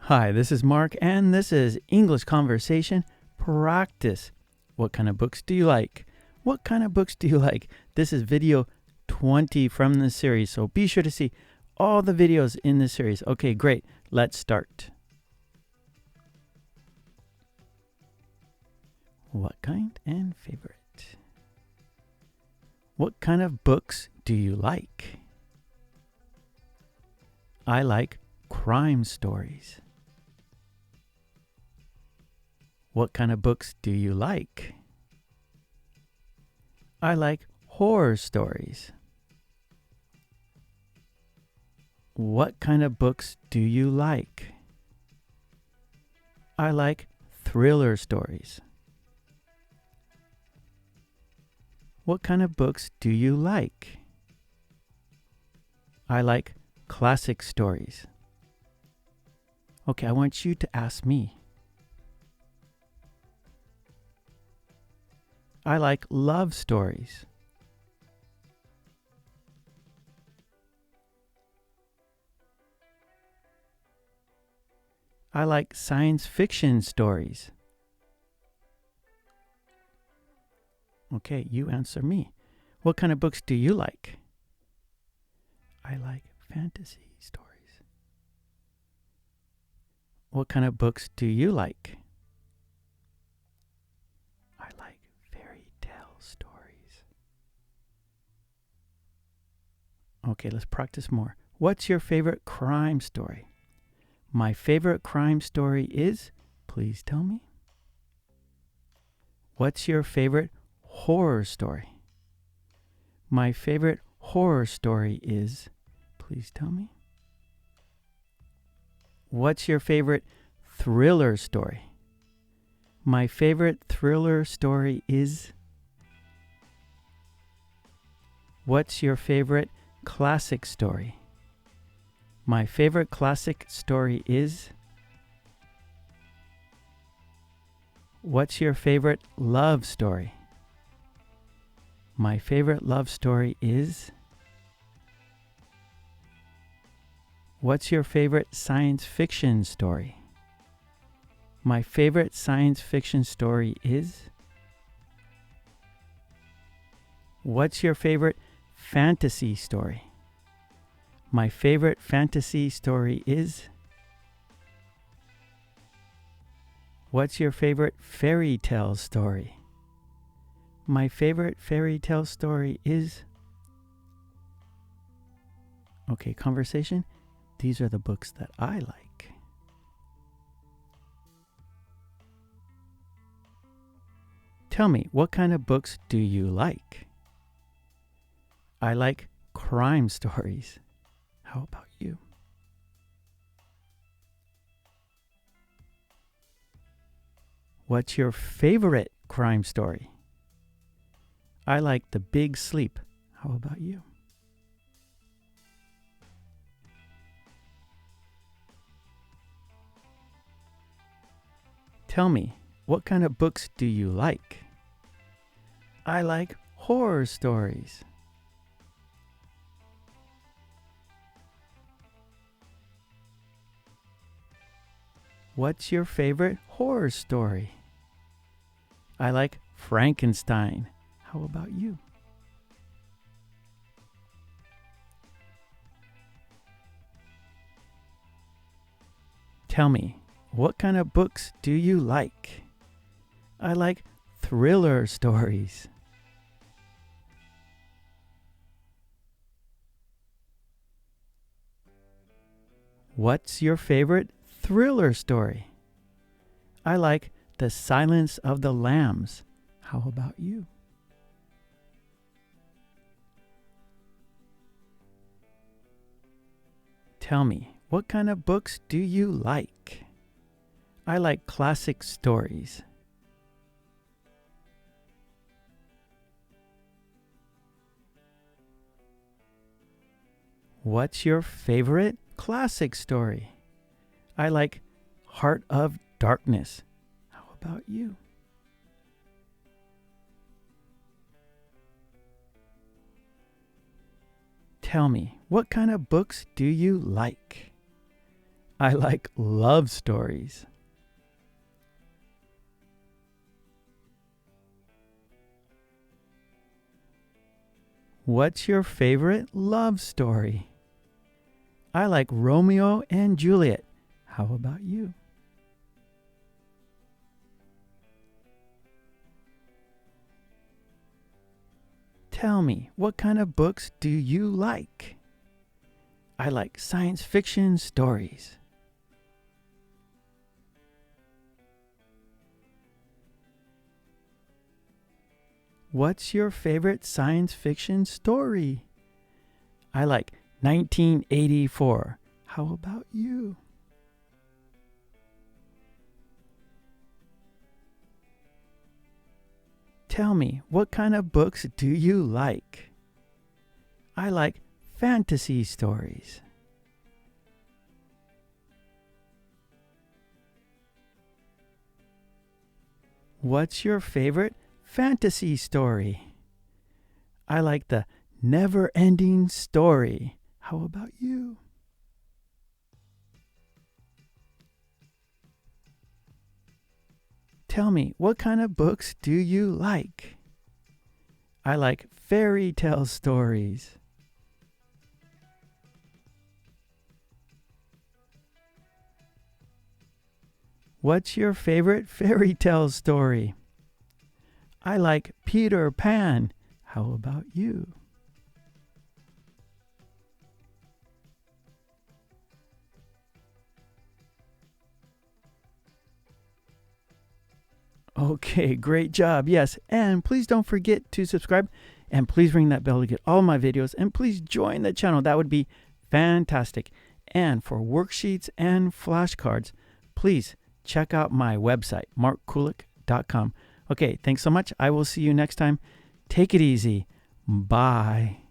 Hi, this is Mark, and this is English Conversation Practice. What kind of books do you like? What kind of books do you like? This is video 20 from the series, so be sure to see all the videos in this series. Okay, great. Let's start. What kind and favorite? What kind of books do you like? I like crime stories. What kind of books do you like? I like horror stories. What kind of books do you like? I like thriller stories. What kind of books do you like? I like classic stories. Okay, I want you to ask me. I like love stories. I like science fiction stories. Okay, you answer me. What kind of books do you like? I like fantasy stories. What kind of books do you like? I like fairy tale stories. Okay, let's practice more. What's your favorite crime story? My favorite crime story is, please tell me. What's your favorite horror story? My favorite horror story is, please tell me. What's your favorite thriller story? My favorite thriller story is. What's your favorite classic story? My favorite classic story is. What's your favorite love story? My favorite love story is. What's your favorite science fiction story? My favorite science fiction story is. What's your favorite fantasy story? My favorite fantasy story is. What's your favorite fairy tale story? My favorite fairy tale story is. Okay, conversation. These are the books that I like. Tell me, what kind of books do you like? I like crime stories. How about you? What's your favorite crime story? I like The Big Sleep. How about you? Tell me, what kind of books do you like? I like horror stories. What's your favorite horror story? I like Frankenstein. How about you? Tell me, what kind of books do you like? I like thriller stories. What's your favorite thriller story? I like The Silence of the Lambs. How about you? Tell me, what kind of books do you like? I like classic stories. What's your favorite classic story? I like Heart of Darkness. How about you? Tell me, what kind of books do you like? I like love stories. What's your favorite love story? I like Romeo and Juliet. How about you? Tell me, what kind of books do you like? I like science fiction stories. What's your favorite science fiction story? I like 1984. How about you? Tell me, what kind of books do you like? I like fantasy stories. What's your favorite fantasy story? I like the never-ending story. How about you? Tell me, what kind of books do you like? I like fairy tale stories. What's your favorite fairy tale story? I like Peter Pan. How about you? Okay, great job. Yes, and please don't forget to subscribe, and please ring that bell to get all my videos, and please join the channel. That would be fantastic. And for worksheets and flashcards, please check out my website, markkulek.com. Okay, thanks so much. I will see you next time. Take it easy. Bye.